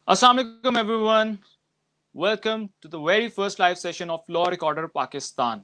Assalamu alaikum everyone. Welcome to the very first live session of Law Recorder Pakistan.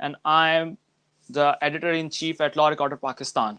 and I am the editor in chief at Law Recorder Pakistan.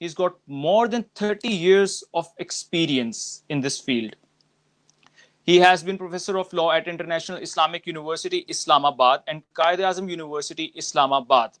He's got more than 30 years of experience in this field. He has been professor of law at International Islamic University Islamabad and Quaid-e-Azam University Islamabad.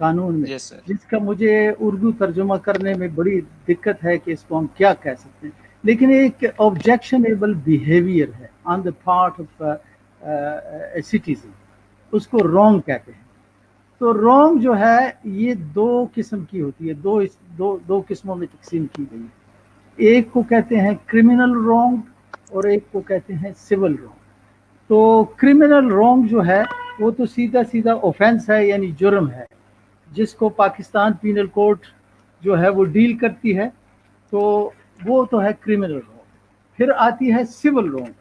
قانون میں، Yes, sir. جس کا مجھے اردو ترجمہ کرنے میں بڑی دقت ہے کہ اس کو ہم کیا کہہ سکتے ہیں، لیکن ایک آبجیکشنیبل بیہیویئر ہے on the part of a citizen, اس کو رانگ کہتے ہیں۔ تو رانگ جو ہے یہ دو قسم کی ہوتی ہے، دو قسموں میں تقسیم کی گئی ہے۔ ایک کو کہتے ہیں کرمنل رانگ اور ایک کو کہتے ہیں سول رانگ۔ تو کرمنل رانگ جو ہے وہ تو سیدھا سیدھا اوفینس ہے، یعنی جرم ہے، جس کو پاکستان پینل کوڈ جو ہے وہ ڈیل کرتی ہے، تو وہ تو ہے کرمنل رانگ۔ پھر آتی ہے سول رانگ۔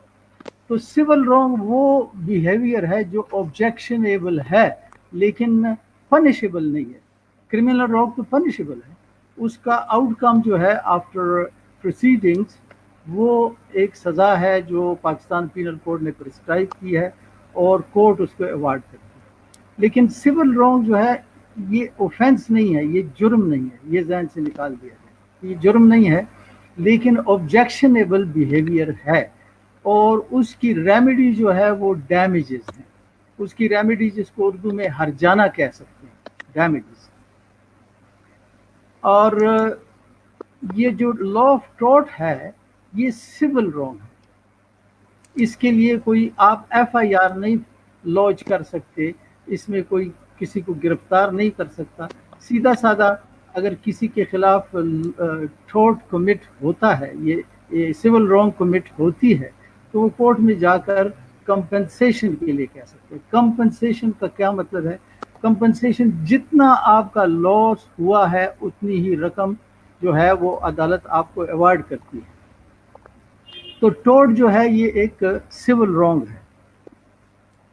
تو سول رانگ وہ بیہیویئر ہے جو آبجیکشنیبل ہے لیکن پنشیبل نہیں ہے۔ کرمنل رانگ تو پنشیبل ہے، اس کا آؤٹ کم جو ہے آفٹر پروسیڈنگز وہ ایک سزا ہے جو پاکستان پینل کوڈ نے پرسکرائب کی ہے اور کورٹ اس کو ایوارڈ کرتی ہے۔ لیکن سول رانگ جو ہے یہ اوفینس نہیں ہے، یہ جرم نہیں ہے، یہ ذہن سے نکال دیا جائے، یہ جرم نہیں ہے لیکن آبجیکشنیبل بیہیویئر ہے، اور اس کی ریمیڈی جو ہے وہ ڈیمیجز ہیں۔ اس کی ریمیڈی جس کو اردو میں ہرجانہ کہہ سکتے ہیں، ڈیمیجز۔ اور یہ جو لا آف ٹارٹ ہے یہ سول رانگ ہے، اس کے لیے کوئی آپ ایف آئی آر نہیں لانچ کر سکتے، اس میں کوئی کسی کو گرفتار نہیں کر سکتا۔ سیدھا سادہ اگر کسی کے خلاف ٹارٹ کمٹ ہوتا ہے، یہ سول رانگ کمٹ ہوتی ہے، تو وہ کورٹ میں جا کر کمپنسیشن کے لیے کہہ سکتے ہیں۔ کمپنسیشن کا کیا مطلب ہے؟ کمپنسیشن جتنا آپ کا لاس ہوا ہے اتنی ہی رقم جو ہے وہ عدالت آپ کو ایوارڈ کرتی ہے۔ تو ٹارٹ جو ہے یہ ایک سول رانگ ہے،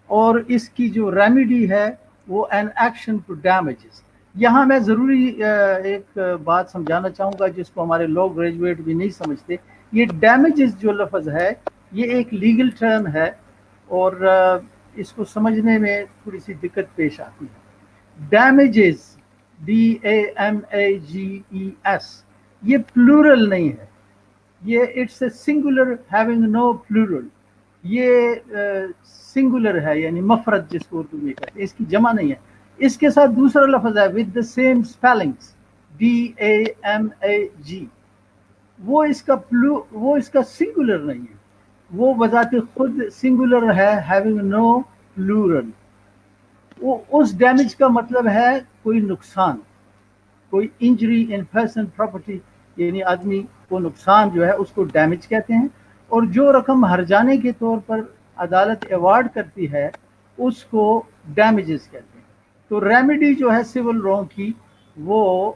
اور اس کی جو ریمیڈی ہے وہ این ایکشن ٹو ڈیمیجز۔ یہاں میں ضروری ایک بات سمجھانا چاہوں گا جس کو ہمارے لو گریجویٹ بھی نہیں سمجھتے۔ یہ ڈیمیجز جو لفظ ہے یہ ایک لیگل ٹرم ہے، اور اس کو سمجھنے میں تھوڑی سی دقت پیش آتی ہے۔ ڈیمیجز DAMAGES یہ پلورل نہیں ہے، یہ it's a singular having no plural, یہ سنگولر ہے، یعنی مفرد جس کو اردو میں کہتے ہیں، اس کی جمع نہیں ہے۔ اس کے ساتھ دوسرا لفظ ہے with the same spellings DAMAG، وہ اس کا سنگولر نہیں ہے، وہ بذات خود سنگولر ہے having no plural۔ وہ اس ڈیمیج کا مطلب ہے کوئی نقصان، کوئی انجری ان پرسن پراپرٹی، یعنی آدمی کو نقصان جو ہے اس کو ڈیمیج کہتے ہیں، اور جو رقم ہرجانے کے طور پر عدالت ایوارڈ کرتی ہے اس کو ڈیمیجز کہتے ہیں۔ تو ریمیڈی جو ہے سول رانگ کی وہ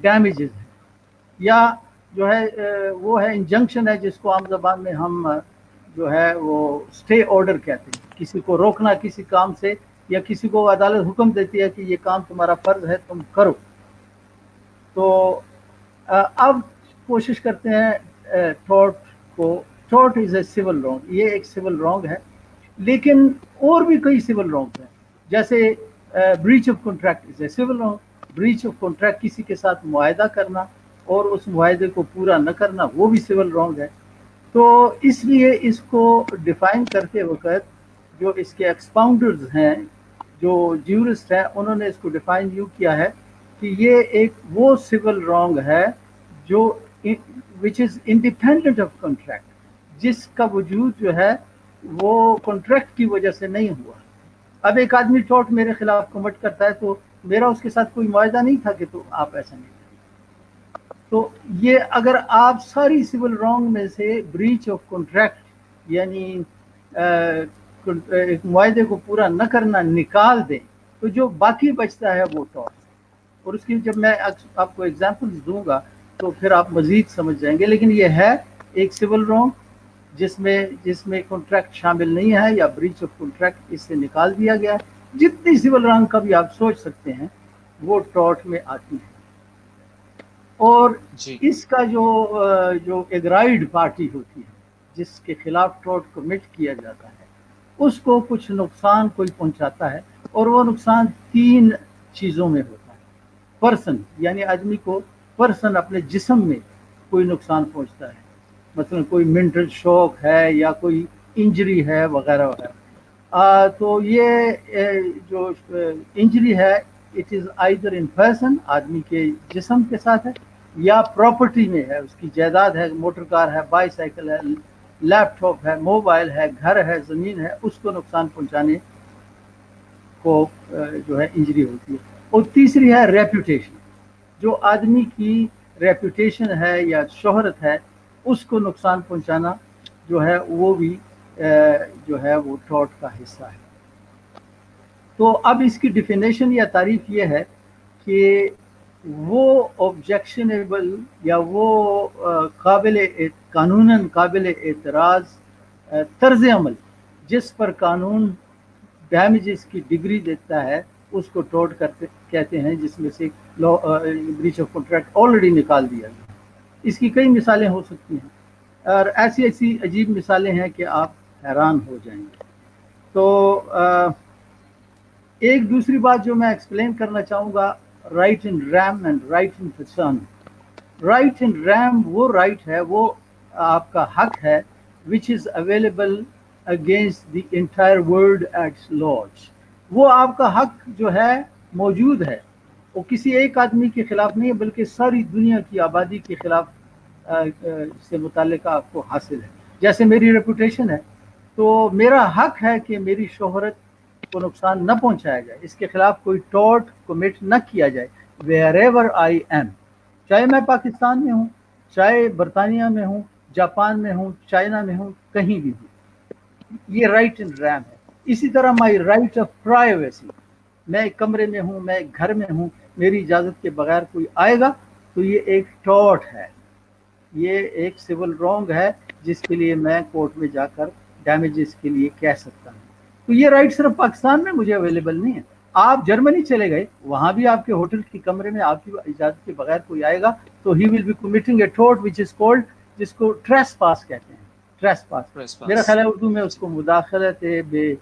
ڈیمیجز ہے، یا جو ہے وہ ہے انجنکشن ہے، جس کو عام زبان میں ہم جو ہے وہ اسٹے آرڈر کہتے ہیں، کسی کو روکنا کسی کام سے، یا کسی کو عدالت حکم دیتی ہے کہ یہ کام تمہارا فرض ہے تم کرو۔ تو اب کوشش کرتے ہیں ٹارٹ از اے سول رانگ، یہ ایک سول رانگ ہے، لیکن اور بھی کئی سول رانگ ہیں، جیسے breach of contract is a civil wrong. Breach of contract کسی کے ساتھ معاہدہ کرنا اور اس معاہدے کو پورا نہ کرنا وہ بھی سول رانگ ہے۔ تو اس لیے اس کو ڈیفائن کرتے وقت جو اس کے ایکسپاؤنڈرز ہیں، جو جیورسٹ ہیں، انہوں نے اس کو ڈیفائن یوں کیا ہے کہ یہ ایک وہ سول رانگ ہے جو which is independent of contract، جس کا وجود جو ہے وہ کانٹریکٹ کی وجہ سے نہیں ہوا۔ اب ایک آدمی ٹارٹ میرے خلاف کمٹ کرتا ہے تو میرا اس کے ساتھ کوئی معاہدہ نہیں تھا کہ تو آپ ایسا نہیں کریں۔ تو یہ اگر آپ ساری سول رانگ میں سے بریچ آف کانٹریکٹ یعنی ایک معاہدے کو پورا نہ کرنا نکال دیں تو جو باقی بچتا ہے وہ ٹارٹ۔ اور اس کی جب میں آپ کو ایگزامپلز دوں گا تو پھر آپ مزید سمجھ جائیں گے، لیکن یہ ہے ایک سول رانگ جس میں کانٹریکٹ شامل نہیں ہے یا بریچ آف کانٹریکٹ اس سے نکال دیا گیا ہے۔ جتنی سول رانگ کا بھی آپ سوچ سکتے ہیں وہ ٹارٹ میں آتی ہیں۔ اور اس کا جو ایگرائڈ پارٹی ہوتی ہے جس کے خلاف ٹارٹ کمٹ کیا جاتا ہے اس کو کچھ نقصان کوئی پہنچاتا ہے، اور وہ نقصان 3 چیزوں میں ہوتا ہے۔ پرسن یعنی آدمی کو پرسن اپنے جسم میں کوئی نقصان پہنچتا ہے، مثلا کوئی مینٹل شوق ہے یا کوئی انجری ہے وغیرہ وغیرہ۔ تو یہ جو انجری ہے it is either in person, آدمی کے جسم کے ساتھ ہے، یا پراپرٹی میں ہے، اس کی جائیداد ہے، موٹر کار ہے، بائی سائیکل ہے، لیپ ٹاپ ہے، موبائل ہے، گھر ہے، زمین ہے، اس کو نقصان پہنچانے کو جو ہے انجری ہوتی ہے. اور تیسری ہے ریپوٹیشن، جو آدمی کی ریپوٹیشن ہے یا شہرت ہے اس کو نقصان پہنچانا جو ہے وہ بھی جو ہے وہ ٹاٹ کا حصہ ہے. تو اب اس کی ڈیفینیشن یا تعریف یہ ہے کہ وہ آبجیکشنیبل یا وہ قانوناً قابل اعتراض طرز عمل جس پر قانون ڈیمیجز کی ڈگری دیتا ہے اس کو ٹاٹ کہتے ہیں، جس میں سے بریچ آف کانٹریکٹ آلریڈی نکال دیا گیا. اس کی کئی مثالیں ہو سکتی ہیں اور ایسی ایسی عجیب مثالیں ہیں کہ آپ حیران ہو جائیں گے. تو ایک دوسری بات جو میں ایکسپلین کرنا چاہوں گا، right in rem and right in personam. Right in rem وہ رائٹ ہے، وہ آپ کا حق ہے which is available against the entire world at large. وہ آپ کا حق جو ہے موجود ہے، وہ کسی ایک آدمی کے خلاف نہیں بلکہ ساری دنیا کی آبادی کے خلاف سے متعلقہ آپ کو حاصل ہے. جیسے میری ریپوٹیشن ہے تو میرا حق ہے کہ میری شہرت کو نقصان نہ پہنچایا جائے، اس کے خلاف کوئی ٹاٹ کمٹ نہ کیا جائے wherever I am، چاہے میں پاکستان میں ہوں، چاہے برطانیہ میں ہوں، جاپان میں ہوں، چائنا میں ہوں، کہیں بھی ہوں. یہ رائٹ ان ریم ہے. اسی طرح مائی رائٹ آف پرائیویسی، میں ایک کمرے میں ہوں، میں ایک گھر میں ہوں، میری اجازت کے بغیر کوئی آئے گا تو یہ ایک ٹاٹ ہے، یہ ایک سول رانگ ہے جس کے لیے میں کورٹ میں جا کر ڈیمیجز کے لیے کہہ سکتا ہوں. تو یہ رائٹ صرف پاکستان میں مجھے اویلیبل نہیں ہے. آپ جرمنی چلے گئے، وہاں بھی آپ کے ہوٹل کی کمرے میں آپ کی اجازت کے بغیر کوئی آئے گا تو he will be committing a ٹاٹ وچ از کالڈ، جس کو ٹریس پاس کہتے ہیں. ٹریس پاس میرا خیال ہے اردو میں اس کو مداخلت بے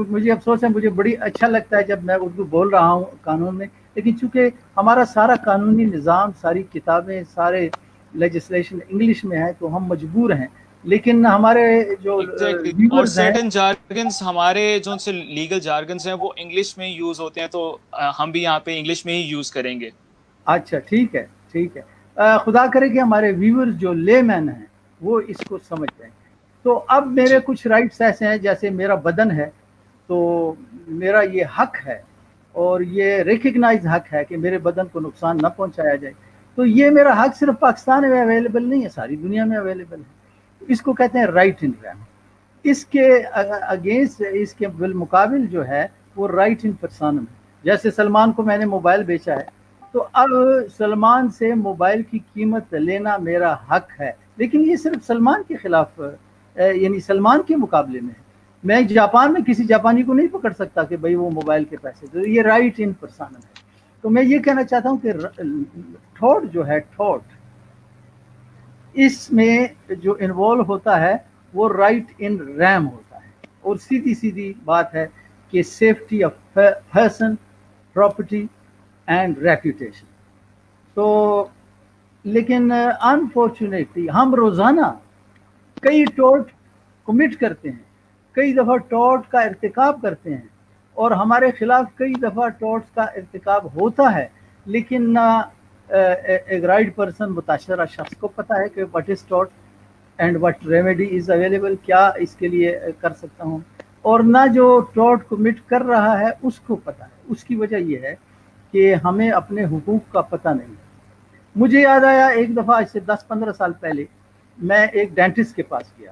مجھے افسوس ہے، مجھے بڑی اچھا لگتا ہے جب میں اردو بول رہا ہوں قانون میں، لیکن چونکہ ہمارا سارا قانونی نظام، ساری کتابیں، سارے لیجسلیشن انگلش میں ہے تو ہم مجبور ہیں. لیکن ہمارے جو اور ویورز ہیں، سرٹن جارگنس، ہمارے جو سے لیگل جارگنس ہیں وہ انگلش میں یوز ہوتے ہیں، تو ہم بھی یہاں پہ انگلش میں ہی یوز کریں گے. اچھا ٹھیک ہے ٹھیک ہے. خدا کرے کہ ہمارے ویورز جو لے مین ہیں وہ اس کو سمجھ جائیں. تو اب میرے کچھ رائٹس ایسے ہیں، جیسے میرا بدن ہے تو میرا یہ حق ہے اور یہ ریکگنائز حق ہے کہ میرے بدن کو نقصان نہ پہنچایا جائے. تو یہ میرا حق صرف پاکستان میں اویلیبل نہیں ہے، ساری دنیا میں اویلیبل ہے. اس کو کہتے ہیں رائٹ ان ریم. اس کے اگینسٹ، اس کے بالمقابل جو ہے وہ رائٹ ان پرسانم ہے. جیسے سلمان کو میں نے موبائل بیچا ہے تو اب سلمان سے موبائل کی قیمت لینا میرا حق ہے، لیکن یہ صرف سلمان کے خلاف یعنی سلمان کے مقابلے میں ہے. میں جاپان میں کسی جاپانی کو نہیں پکڑ سکتا کہ بھئی وہ موبائل کے پیسے، تو یہ رائٹ ان پرسانم ہے. تو میں یہ کہنا چاہتا ہوں کہ تھاٹ جو ہے، تھاٹ اس میں جو انوالو ہوتا ہے وہ رائٹ ان ریم ہوتا ہے. اور سیدھی سیدھی بات ہے کہ safety of person, property and reputation. تو لیکن انفارچونیٹلی ہم روزانہ کئی ٹاٹ کمٹ کرتے ہیں، کئی دفعہ ٹاٹ کا ارتکاب کرتے ہیں، اور ہمارے خلاف کئی دفعہ ٹاٹ کا ارتکاب ہوتا ہے، لیکن نہ ایک رائٹ پرسن، متاثرہ شخص کو پتہ ہے کہ what is taught and what remedy is available, کیا اس کے لیے کر سکتا ہوں، اور نہ جو ٹاٹ کمٹ کر رہا ہے اس کو پتہ ہے. اس کی وجہ یہ ہے کہ ہمیں اپنے حقوق کا پتہ نہیں. مجھے یاد آیا ایک دفعہ آج سے 10-15 سال پہلے میں ایک ڈینٹسٹ کے پاس گیا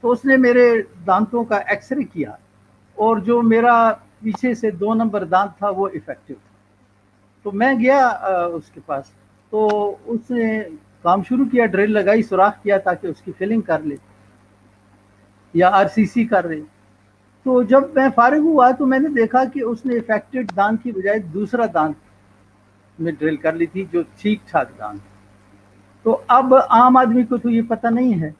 تو اس نے میرے دانتوں کا ایکس رے کیا، اور جو میرا پیچھے سے 2 نمبر دانت تھا وہ افیکٹو تھا. تو میں گیا اس کے پاس، تو اس نے کام شروع کیا، ڈرل لگائی، سوراخ کیا تاکہ اس کی فلنگ کر لے یا RCC کر لے. تو جب میں فارغ ہوا تو میں نے دیکھا کہ اس نے افیکٹڈ دانت کی بجائے دوسرا دانت میں ڈرل کر لی تھی جو ٹھیک ٹھاک دانت. تو اب عام آدمی کو تو یہ پتہ نہیں ہے.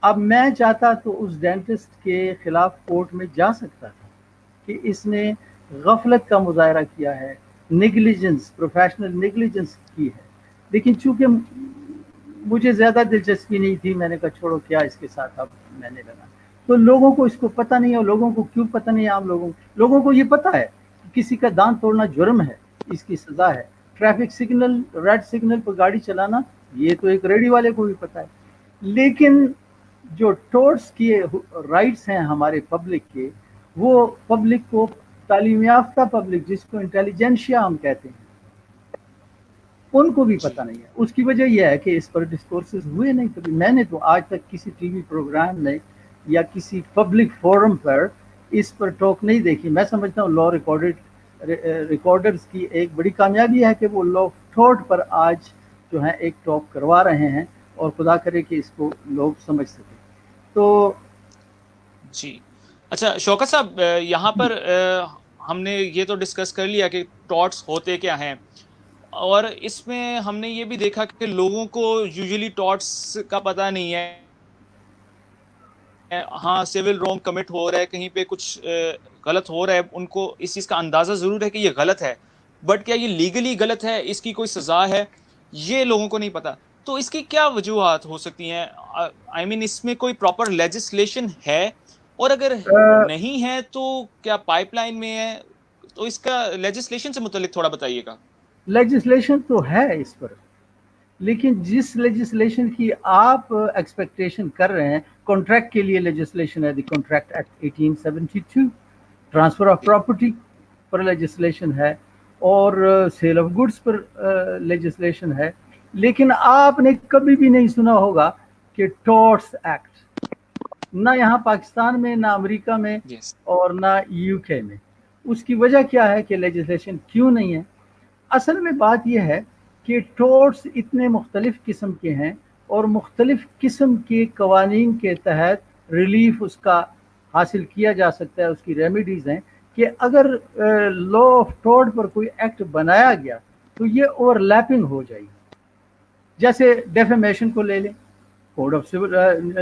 اب میں چاہتا تو اس ڈینٹسٹ کے خلاف کورٹ میں جا سکتا تھا کہ اس نے غفلت کا مظاہرہ کیا ہے، نیگلیجنس، پروفیشنل نیگلیجنس کی ہے. لیکن چونکہ مجھے زیادہ دلچسپی نہیں تھی، میں نے کہا چھوڑو کیا اس کے ساتھ اب میں نے لگا. تو لوگوں کو اس کو پتہ نہیں ہے. لوگوں کو کیوں پتہ نہیں ہے؟ عام لوگوں کو یہ پتہ ہے کہ کسی کا دانت توڑنا جرم ہے, اس کی سزا ہے. ٹریفک سگنل, ریڈ سگنل پر گاڑی چلانا, یہ تو ایک ریڈی والے کو بھی پتہ ہے. لیکن جو ٹورٹس کی رائٹس ہیں ہمارے پبلک کے, وہ پبلک کو, تعلیم یافتہ پبلک جس کو انٹیلیجنشیا ہم کہتے ہیں, ان کو بھی جی پتہ نہیں ہے. اس کی وجہ یہ ہے کہ اس پر ڈسکورسز ہوئے نہیں کبھی. میں نے تو آج تک کسی ٹی وی پروگرام میں یا کسی پبلک فورم پر اس پر ٹاک نہیں دیکھی. میں سمجھتا ہوں لا ریکارڈرز کی ایک بڑی کامیابی ہے کہ وہ لا تھاٹ پر آج جو ہے ایک ٹاک کروا رہے ہیں, اور خدا کرے کہ اس کو لوگ سمجھ سکیں. تو جی. اچھا شوکت صاحب, یہاں پر ہم نے یہ تو ڈسکس کر لیا کہ ٹارٹس ہوتے کیا ہیں, اور اس میں ہم نے یہ بھی دیکھا کہ لوگوں کو یوزلی ٹارٹس کا پتہ نہیں ہے. ہاں سیول رانگ کمٹ ہو رہا ہے, کہیں پہ کچھ غلط ہو رہا ہے, ان کو اس چیز کا اندازہ ضرور ہے کہ یہ غلط ہے, بٹ کیا یہ لیگلی غلط ہے, اس کی کوئی سزا ہے, یہ لوگوں کو نہیں پتا. تو اس کی کیا وجوہات ہو سکتی ہیں؟ آئی مین اس میں کوئی پراپر لیجسلیشن ہے, اور اگر نہیں ہے تو کیا پائپ لائن میں ہے؟ تو اس کا لیجسلیشن سے متعلق تھوڑا بتائیے گا. لیجسلیشن تو ہے اس پر, لیکن جس لیجسلیشن کی آپ ایکسپیکٹیشن کر رہے ہیں, کانٹریکٹ کے لیے لیجسلیشن ہے, the contract act 1872, transfer of property پر لیجسلیشن ہے, اور سیل آف گڈس پر لیجسلیشن ہے. لیکن آپ نے کبھی بھی نہیں سنا ہوگا کہ ٹورٹس ایکٹ, نہ یہاں پاکستان میں, نہ امریکہ میں, یس. اور نہ یو کے میں. اس کی وجہ کیا ہے کہ لیجسلیشن کیوں نہیں ہے؟ اصل میں بات یہ ہے کہ ٹورٹس اتنے مختلف قسم کے ہیں, اور مختلف قسم کے قوانین کے تحت ریلیف اس کا حاصل کیا جا سکتا ہے, اس کی ریمیڈیز ہیں. کہ اگر لا آف ٹورٹ پر کوئی ایکٹ بنایا گیا تو یہ اوور لیپنگ ہو جائے گی. جیسے ڈیفیمیشن کو لے لیں, کوڈ آف سول,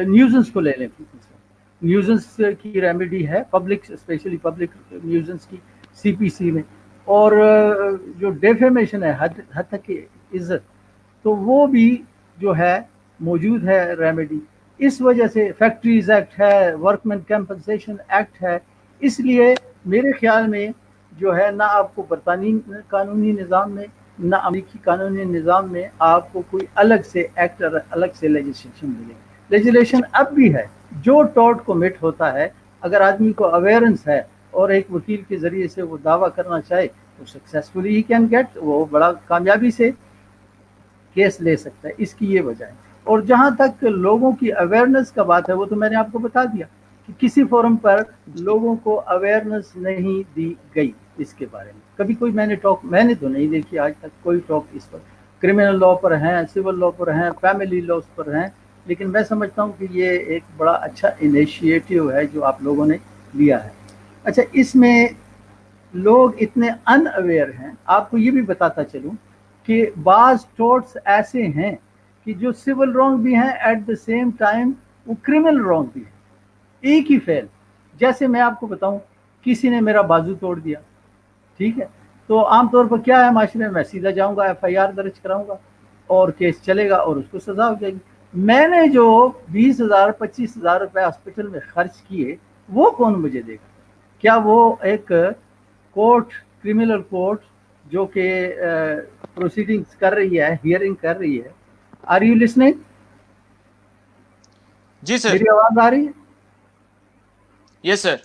نیوزنس کو لے لیں. نیوزنس کی ریمیڈی ہے پبلک, اسپیشلی پبلک نیوزنس کی, سی پی سی میں. اور جو ڈیفیمیشن ہے, حد تک کی عزت, تو وہ بھی جو ہے موجود ہے ریمیڈی. اس وجہ سے فیکٹریز ایکٹ ہے, ورک مین کمپنسیشن ایکٹ ہے. اس لیے میرے خیال میں جو ہے, نہ آپ کو برطانوی قانونی نظام میں, نہ امریکی قانونی نظام میں آپ کو کوئی الگ سے ایکٹ اور الگ سے لیجسلیشن ملے. لیجسلیشن اب بھی ہے. جو ٹارٹ کمٹ ہوتا ہے, اگر آدمی کو اویئرنس ہے اور ایک وکیل کے ذریعے سے وہ دعویٰ کرنا چاہے تو سکسیسفلی ہی کین گیٹ, وہ بڑا کامیابی سے کیس لے سکتا ہے. اس کی یہ وجہ ہے. اور جہاں تک لوگوں کی اویئرنس کا بات ہے, وہ تو میں نے آپ کو بتا دیا کہ کسی فورم پر لوگوں کو اویئرنس نہیں دی گئی اس کے بارے میں. کبھی کوئی میں نے تو نہیں دیکھی آج تک کوئی ٹاک اس پر. کرمنل لا پر ہیں, سول لا پر ہیں, فیملی لاز پر ہیں, لیکن میں سمجھتا ہوں کہ یہ ایک بڑا اچھا انیشیٹو ہے جو آپ لوگوں نے لیا ہے. اچھا, اس میں لوگ اتنے ان اویئر ہیں. آپ کو یہ بھی بتاتا چلوں کہ بعض ٹورٹس ایسے ہیں کہ جو سول رانگ بھی ہیں, ایٹ دا سیم ٹائم وہ کرمنل رانگ بھی ہیں, ایک ہی فعل. جیسے میں آپ کو بتاؤں, کسی نے میرا بازو توڑ دیا, ٹھیک ہے, تو عام طور پر کیا ہے معاشرے میں سیدھا جاؤں گا, ایف آئی آر درج کراؤں گا, اور کیس چلے گا, اور اس کو سزا ہو جائے گی. میں نے جو 20,000 25,000 روپے ہاسپٹل میں خرچ کیے, وہ کون مجھے دے گا؟ کیا وہ ایک کورٹ, کرمنل کورٹ جو کہ پروسیڈنگز کر رہی ہے, ہیئرنگ کر رہی ہے, آر یو لسننگ؟ جی سر. میری آواز آ رہی ہے؟ یس سر.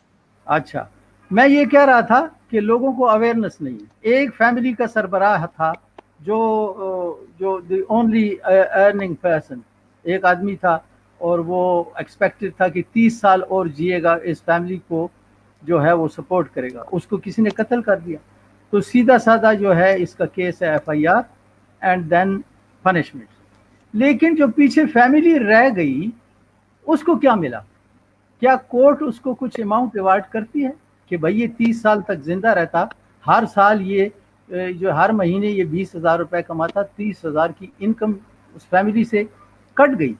اچھا, میں یہ کہہ رہا تھا کہ لوگوں کو اویئرنس نہیں ہے. ایک فیملی کا سربراہ تھا جو دی اونلی ارننگ پرسن, ایک آدمی تھا, اور وہ ایکسپیکٹڈ تھا کہ 30 سال اور جیے گا, اس فیملی کو جو ہے وہ سپورٹ کرے گا. اس کو کسی نے قتل کر دیا. تو سیدھا سادہ جو ہے اس کا کیس ہے F I R and then punishment. لیکن جو پیچھے فیملی رہ گئی, اس کو کیا ملا؟ کیا کورٹ اس کو کچھ اماؤنٹ ایوارڈ کرتی ہے کہ بھائی یہ 30 سال تک زندہ رہتا, ہر سال یہ جو ہر مہینے یہ 20,000 روپے کماتا, 30,000 کی انکم اس فیملی سے کٹ گئی.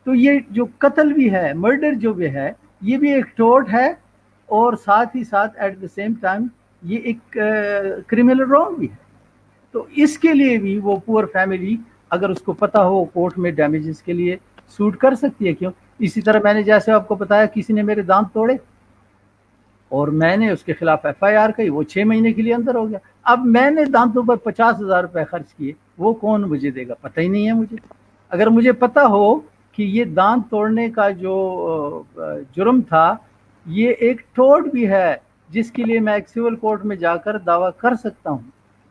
تو یہ جو قتل بھی ہے, مرڈر جو بھی ہے, یہ بھی ایک ٹورٹ ہے, اور ساتھ ہی ساتھ ایٹ دا سیم ٹائم یہ ایک کرمنل رانگ بھی ہے. تو اس کے لیے بھی وہ پور فیملی, اگر اس کو پتہ ہو, کورٹ میں ڈیمیجز کے لیے سوٹ کر سکتی ہے. کیوں؟ اسی طرح میں نے جیسے آپ کو بتایا کسی نے میرے دانت توڑے اور میں نے اس کے خلاف ایف آئی آر کی، وہ 6 مہینے کے لیے اندر ہو گیا. اب میں نے دانتوں پر 50,000 روپے خرچ کیے، وہ کون مجھے دے گا؟ پتہ ہی نہیں ہے مجھے. اگر مجھے پتہ ہو کہ یہ دانت توڑنے کا جو جرم تھا یہ ایک ٹوٹ بھی ہے جس کے لیے میں ایک سول کورٹ میں جا کر دعویٰ کر سکتا ہوں.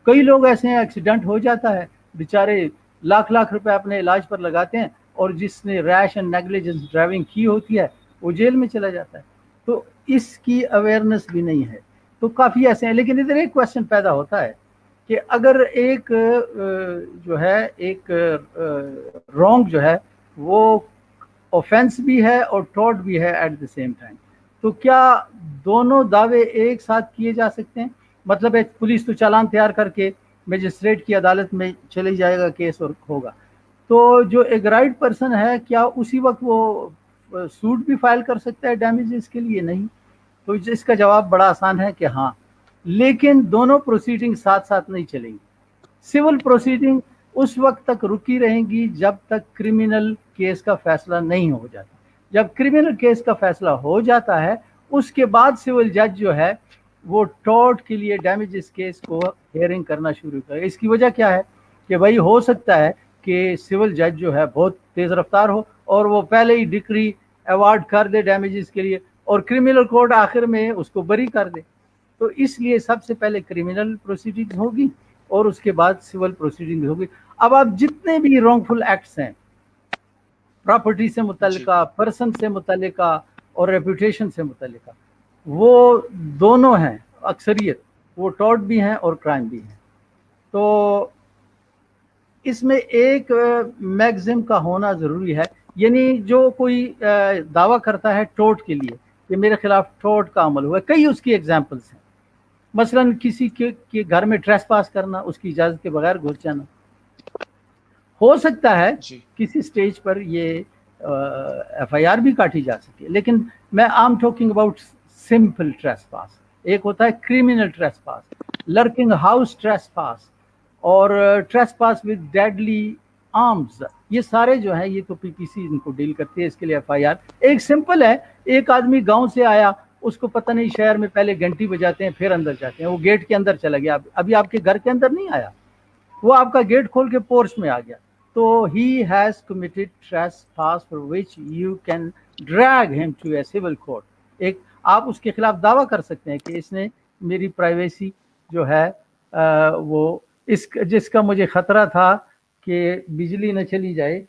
کئی لوگ ایسے ہیں ایکسیڈنٹ ہو جاتا ہے، بیچارے لاکھ روپے اپنے علاج پر لگاتے ہیں، اور جس نے ریش اینڈ نیگلیجنس ڈرائیونگ کی ہوتی ہے وہ جیل میں چلا جاتا ہے. تو اس کی اویئرنیس بھی نہیں ہے. تو کافی ایسے ہیں. لیکن ادھر ایک کوشچن پیدا ہوتا ہے کہ اگر ایک جو ہے ایک رونگ جو ہے وہ اوفینس بھی ہے اور ٹورٹ بھی ہے ایٹ دا سیم ٹائم، تو کیا دونوں دعوے ایک ساتھ کیے جا سکتے ہیں؟ مطلب ایک پولیس تو چالان تیار کر کے مجسٹریٹ کی عدالت میں چلی جائے گا کیس اور ہوگا، تو جو ایک رائٹ پرسن ہے کیا اسی وقت وہ سوٹ بھی فائل کر سکتا ہے ڈیمیجز کے لیے؟ نہیں. تو اس کا جواب بڑا آسان ہے کہ ہاں، لیکن دونوں پروسیڈنگ ساتھ ساتھ نہیں چلیں گی. سول پروسیڈنگ اس وقت تک رکی رہیں گی جب تک کرمنل کیس کا فیصلہ نہیں ہو جاتا. جب کرمنل کیس کا فیصلہ ہو جاتا ہے اس کے بعد سول جج جو ہے وہ ٹورٹ کے لیے ڈیمیجز کیس کو ہیئرنگ کرنا شروع کرے. اس کی وجہ کیا ہے کہ بھائی ہو سکتا ہے کہ سول جج جو ہے بہت تیز رفتار ہو اور وہ پہلے ہی ڈکری ایوارڈ کر دے ڈیمیجز کے لیے اور کرمنل کورٹ آخر میں اس کو بری کر دے. تو اس لیے سب سے پہلے کرمنل پروسیڈنگ ہوگی اور اس کے بعد سول پروسیڈنگ ہوگی. اب آپ جتنے بھی رانگ فل ایکٹس ہیں، پراپرٹی سے متعلقہ، پرسن سے متعلقہ اور ریپوٹیشن سے متعلقہ، وہ دونوں ہیں اکثریت، وہ ٹورٹ بھی ہیں اور کرائم بھی ہیں. تو اس میں ایک میگزم کا ہونا ضروری ہے. یعنی جو کوئی دعویٰ کرتا ہے ٹورٹ کے لیے کہ میرے خلاف ٹورٹ کا عمل ہوا ہے، کئی اس کی ایگزامپلس ہیں. مثلا کسی کے گھر میں ٹریس پاس کرنا، اس کی اجازت کے بغیر گھس جانا. ہو سکتا ہے کسی سٹیج پر یہ ایف آئی آر بھی کاٹی جا سکے، لیکن میں آم ٹاکنگ اباؤٹ سمپل ٹریس پاس. ایک ہوتا ہے کرمنل ٹریس پاس، لرکنگ ہاؤس ٹریس پاس، اور trace pass with deadly arms. یہ سارے جو ہیں یہ تو پی پی سی ان کو ڈیل کرتی ہے. اس کے لیے ایف آئی آر ایک سمپل ہے. ایک آدمی گاؤں سے آیا، اس کو پتہ نہیں شہر میں پہلے گھنٹی بجاتے ہیں پھر اندر جاتے ہیں، وہ گیٹ کے اندر چلا گیا، ابھی آپ کے گھر کے اندر نہیں آیا، وہ آپ کا گیٹ کھول کے پورچ میں آ گیا. تو he has committed trespass for which you can drag him to a civil court. ایک آپ اس کے خلاف دعویٰ کر سکتے ہیں کہ اس نے میری پرائیویسی جو ہے وہ جس کا مجھے خطرہ تھا کہ بجلی نہ چلی جائے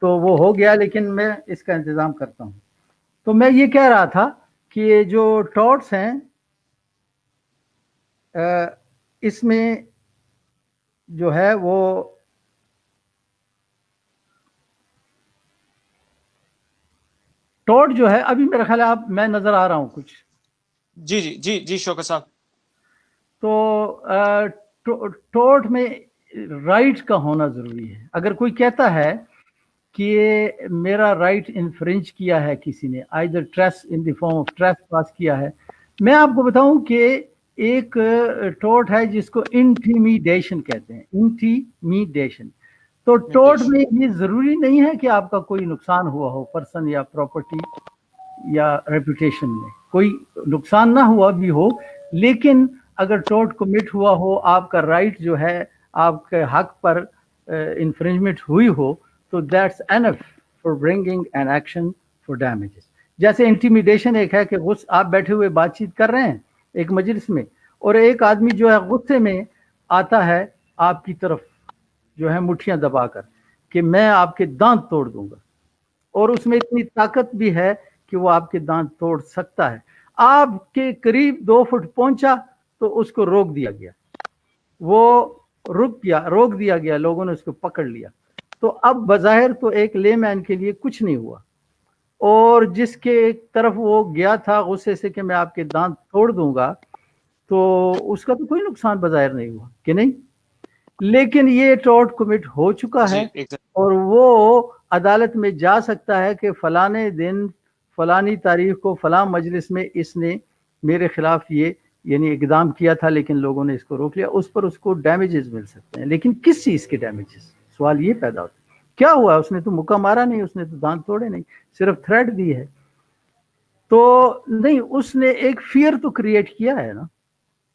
تو وہ ہو گیا، لیکن میں اس کا انتظام کرتا ہوں. تو میں یہ کہہ رہا تھا کہ جو ٹورٹس ہیں اس میں جو ہے وہ ٹورٹ جو ہے، ابھی میرا خیال ہے آپ میں نظر آ رہا ہوں کچھ. جی شوکت صاحب. تو ٹورٹ میں رائٹ کا ہونا ضروری ہے. اگر کوئی کہتا ہے کہ میرا رائٹ انفرنج کیا ہے کسی نے، either trespass in the form of trespass کیا ہے، میں آپ کو بتاؤں کہ ایک ٹورٹ ہے جس کو انٹیمیڈیشن کہتے ہیں. انٹیمیڈیشن. تو ٹورٹ میں یہ ضروری نہیں ہے کہ آپ کا کوئی نقصان ہوا ہو، پرسن یا پراپرٹی یا ریپوٹیشن میں کوئی نقصان نہ ہوا بھی ہو، لیکن اگر ٹورٹ کمٹ ہوا ہو، آپ کا رائٹ جو ہے آپ کے حق پر انفرنجمنٹ ہوئی ہو، تو that's enough for bringing an action for damages. جیسے انٹیمیڈیشن ایک ہے کہ آپ بیٹھے ہوئے بات چیت کر رہے ہیں ایک مجلس میں، اور ایک آدمی جو ہے غصے میں آتا ہے آپ کی طرف جو ہے مٹھیاں دبا کر کہ میں آپ کے دانت توڑ دوں گا، اور اس میں اتنی طاقت بھی ہے کہ وہ آپ کے دانت توڑ سکتا ہے. آپ کے قریب 2 فٹ پہنچا تو اس کو روک دیا گیا، وہ روک دیا گیا، لوگوں نے اس کو پکڑ لیا. تو اب بظاہر تو ایک لے مین کے لیے کچھ نہیں ہوا، اور جس کے ایک طرف وہ گیا تھا غصے سے کہ میں آپ کے دانت توڑ دوں گا، تو اس کا تو کوئی نقصان بظاہر نہیں ہوا کہ نہیں. لیکن یہ ٹورٹ کمٹ ہو چکا ہے، اور وہ عدالت میں جا سکتا ہے کہ فلانے دن فلانی تاریخ کو فلاں مجلس میں اس نے میرے خلاف یہ یعنی اقدام کیا تھا، لیکن لوگوں نے اس کو روک لیا. اس پر اس کو ڈیمیجز مل سکتے ہیں، لیکن کس چیز کے ڈیمیجز؟ سوال یہ پیدا ہوتا ہے. کیا ہوا, اس نے تو مکہ مارا نہیں, اس نے تو دانت توڑے نہیں, صرف تھریٹ دی ہے. تو نہیں, اس نے ایک فیئر تو کریٹ کیا ہے نا,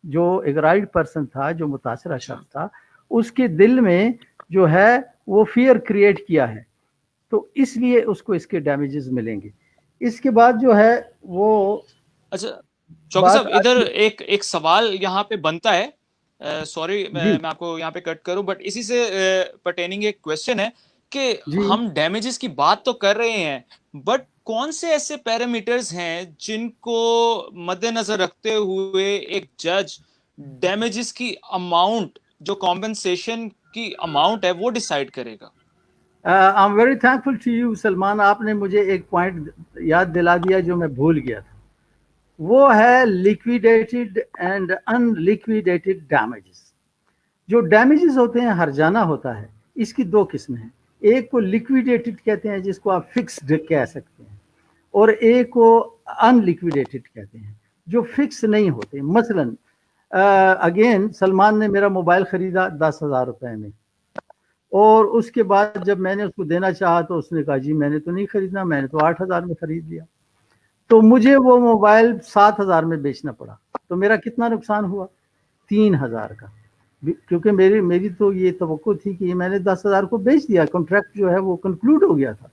جو ایک رائٹ پرسن تھا, جو متاثرہ اچھا شخص تھا, اس کے دل میں جو ہے وہ فیئر کریٹ کیا ہے, تو اس لیے اس کو اس کے ڈیمیجز ملیں گے. اس کے بعد جو ہے وہ اچھا چوکر بات صاحب, ادھر آتی ہے. ایک سوال یہاں پہ بنتا ہے, سوری جی میں آپ کو یہاں پہ کٹ کروں, بٹ اسی سے پرٹیننگ ایک کوشچن ہے کہ جی ہم ڈیمیجز کی بات تو کر رہے ہیں, بٹ کون سے ایسے پیرامیٹرز ہیں جن کو مد نظر رکھتے ہوئے ایک جج ڈیمیجز کی اماؤنٹ, جو کمپنسیشن کی اماؤنٹ ہے, وہ ڈیسائیڈ کرے گا؟ I am very thankful to you Salman, آپ نے مجھے ایک پوائنٹ یاد دلا دیا جو میں بھول گیا تھا. وہ ہے لیکویڈیٹڈ اینڈ ان لیکویڈیٹڈ ڈیمیجز. جو ڈیمیجز ہوتے ہیں, ہرجانہ ہوتا ہے, اس کی دو قسمیں ہیں. ایک کو لیکویڈیٹڈ کہتے ہیں جس کو آپ فکسڈ کہہ سکتے ہیں, اور ایک کو ان لیکویڈیٹڈ کہتے ہیں جو فکس نہیں ہوتے. مثلا اگین سلمان نے میرا موبائل خریدا 10,000 روپے میں, اور اس کے بعد جب میں نے اس کو دینا چاہا تو اس نے کہا جی میں نے تو نہیں خریدنا, میں نے تو 8,000 میں خرید لیا. تو مجھے وہ موبائل 7,000 میں بیچنا پڑا. تو میرا کتنا نقصان ہوا؟ 3,000 کا, کیونکہ میری تو یہ توقع تھی کہ میں نے 10,000 کو بیچ دیا, کانٹریکٹ جو ہے وہ کنکلوڈ ہو گیا تھا.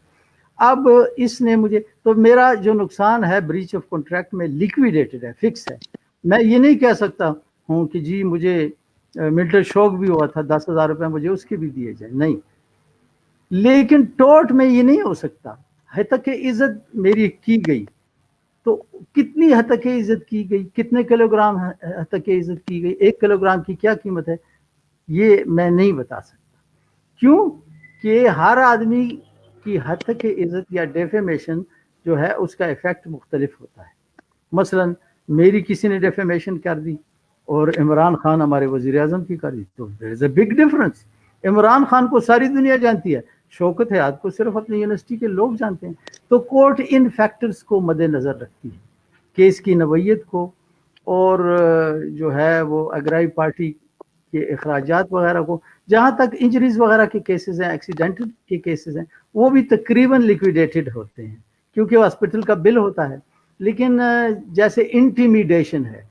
اب اس نے مجھے, تو میرا جو نقصان ہے بریچ آف کانٹریکٹ میں لیکویڈیٹڈ ہے, فکس ہے. میں یہ نہیں کہہ سکتا ہوں کہ جی مجھے ملٹر شوق بھی ہوا تھا 10,000 روپے مجھے اس کے بھی دیے جائیں, نہیں. لیکن ٹوٹ میں یہ نہیں ہو سکتا. حد تک کہ عزت میری کی گئی, تو کتنی حد تک عزت کی گئی, کتنے کلو گرام حد تک عزت کی گئی, 1 کلو گرام کی کیا قیمت ہے, یہ میں نہیں بتا سکتا. کیوں کہ ہر آدمی کی حد تک عزت یا ڈیفیمیشن جو ہے اس کا ایفیکٹ مختلف ہوتا ہے. مثلا میری کسی نے ڈیفیمیشن کر دی اور عمران خان ہمارے وزیر اعظم کی کر دی, تو there is a big difference. Imran Khan کو ساری دنیا جانتی ہے, شوکت حیات کو صرف اپنی یونیورسٹی کے لوگ جانتے ہیں. تو کورٹ ان فیکٹرز کو مد نظر رکھتی ہے, کیس کی نوعیت کو, اور جو ہے وہ اگرائی پارٹی کے اخراجات وغیرہ کو. جہاں تک انجریز وغیرہ کے کیسز ہیں, ایکسیڈنٹل کے کیسز ہیں, وہ بھی تقریباً لیکویڈیٹڈ ہوتے ہیں کیونکہ ہاسپٹل کا بل ہوتا ہے. لیکن جیسے انٹیمیڈیشن ہے,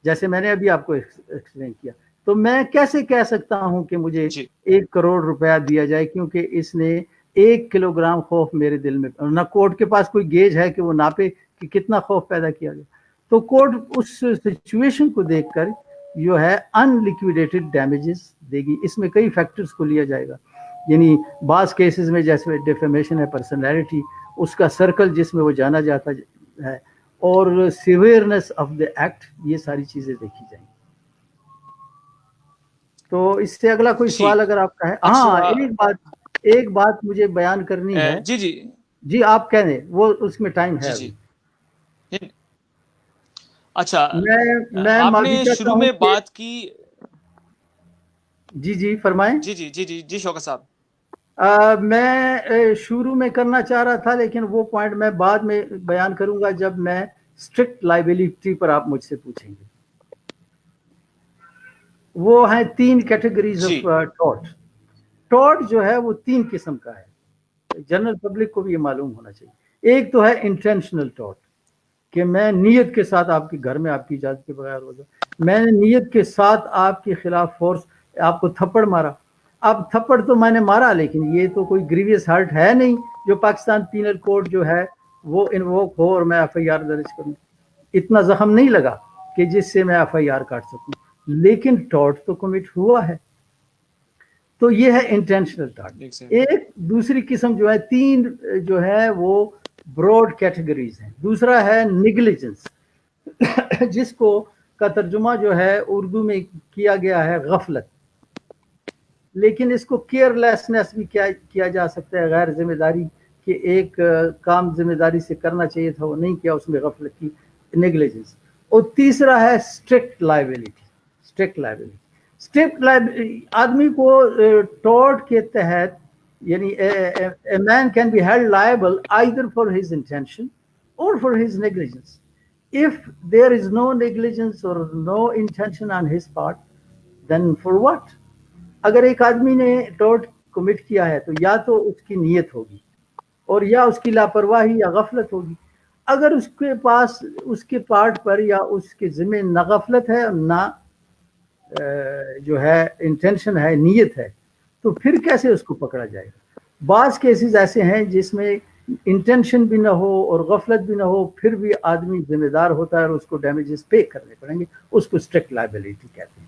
جیسے میں نے ابھی آپ کو ایکسپلین کیا, تو میں کیسے کہہ سکتا ہوں کہ مجھے جی 1 کروڑ روپیہ دیا جائے کیونکہ اس نے 1 کلو گرام خوف میرے دل میں, نہ کورٹ کے پاس کوئی گیج ہے کہ وہ ناپے کہ کتنا خوف پیدا کیا گیا. تو کورٹ اس سچویشن کو دیکھ کر جو ہے ان لیکویڈیٹڈ ڈیمیجز دے گی. اس میں کئی فیکٹرز کو لیا جائے گا, یعنی بعض کیسز میں جیسے ڈیفیمیشن ہے, پرسنالٹی, اس کا سرکل جس میں وہ جانا جاتا ہے, اور سیویئرنس آف دا ایکٹ, یہ ساری چیزیں دیکھی جائیں. تو اس سے اگلا کوئی سوال ٹھیک. اگر آپ کا ہے. ہاں, اچھا ایک بات مجھے بیان کرنی ہے. جی جی جی آپ کہہ دیں, وہ اس میں ٹائم ہے جی ابھی. جی. اچھا میں آپ معافی نے چاہتا شروع ہوں میں کہ بات کی. جی جی فرمائیں. جی جی جی جی جی شوکت صاحب. میں شروع میں کرنا چاہ رہا تھا, لیکن وہ پوائنٹ میں بعد میں بیان کروں گا جب میں اسٹرکٹ لائبلٹی پر آپ مجھ سے پوچھیں گے. وہ ہیں 3 کیٹیگریز جی آف ٹارٹ. ٹارٹ جو ہے وہ 3 قسم کا ہے, جنرل پبلک کو بھی یہ معلوم ہونا چاہیے. ایک تو ہے انٹینشنل ٹارٹ, کہ میں نیت کے ساتھ آپ کے گھر میں آپ کی اجازت کے بغیر ہو جائے, میں نے نیت کے ساتھ آپ کے خلاف فورس آپ کو تھپڑ مارا. اب تھپڑ تو میں نے مارا, لیکن یہ تو کوئی گریویس ہرٹ ہے نہیں جو پاکستان پینل کوڈ جو ہے وہ انووک ہو اور میں ایف آئی آر درج کروں. اتنا زخم نہیں لگا کہ جس سے میں ایف آئی آر کاٹ سکوں, لیکن ٹارٹ تو کمٹ ہوا ہے. تو یہ ہے انٹینشنل ٹارٹ. ایک دوسری قسم جو ہے, 3 جو ہے وہ براڈ کیٹیگریز ہیں. دوسرا ہے نیگلیجنس, جس کو کا ترجمہ جو ہے اردو میں کیا گیا ہے غفلت, لیکن اس کو کیئر لیسنس بھی کیا جا سکتا ہے, غیر ذمہ داری, کہ ایک کام ذمہ داری سے کرنا چاہیے تھا وہ نہیں کیا, اس میں غفلت کی, نیگلیجنس. اور تیسرا ہے اسٹرکٹ لائبلٹی. اسٹرکٹ لائبلٹی آدمی کو ٹارٹ کے تحت, یعنی a man can be held liable either for his intention or for his negligence. If there is no negligence or no intention on his part, then for what? اگر ایک آدمی نے tarot commit کیا ہے تو یا تو اس کی نیت ہوگی اور یا اس کی لاپرواہی یا غفلت ہوگی. اگر اس کے پاس اس کے پارٹ پر یا اس کے ذمہ نہ غفلت ہے نہ جو ہے انٹینشن ہے, نیت ہے, تو پھر کیسے اس کو پکڑا جائے گا؟ بعض کیسز ایسے ہیں جس میں انٹینشن بھی نہ ہو اور غفلت بھی نہ ہو, پھر بھی آدمی ذمہ دار ہوتا ہے اور اس کو ڈیمیجز پے کرنے پڑیں گے, اس کو اسٹرکٹ لائبلٹی کہتے ہیں.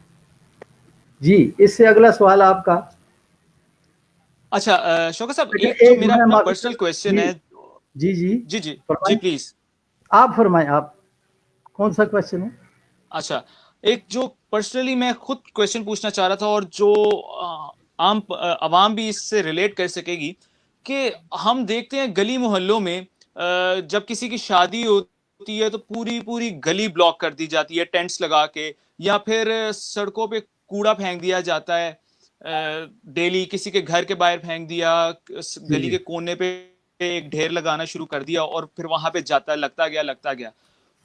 جی, اس سے اگلا سوال آپ کا. اچھا شوکت صاحب, ایک جو میرا اپنا پرسنل کویسچن ہے. جی جی جی جی جی پلیز آپ فرمائیں, آپ کون سا کویسچن ہے؟ اچھا, ایک جو پرسنلی میں خود کویسچن پوچھنا چاہ رہا تھا اور جو عام عوام بھی اس سے ریلیٹ کر سکے گی, کہ ہم دیکھتے ہیں گلی محلوں میں جب کسی کی شادی ہوتی ہے تو پوری پوری گلی بلاک کر دی جاتی ہے ٹینٹس لگا کے, یا پھر سڑکوں پہ کوڑا پھینک دیا جاتا ہے, ڈیلی کسی کے گھر کے باہر پھینک دیا, گلی کے کونے پہ ایک ڈھیر لگانا شروع کر دیا اور پھر وہاں پہ جاتا ہے, لگتا گیا.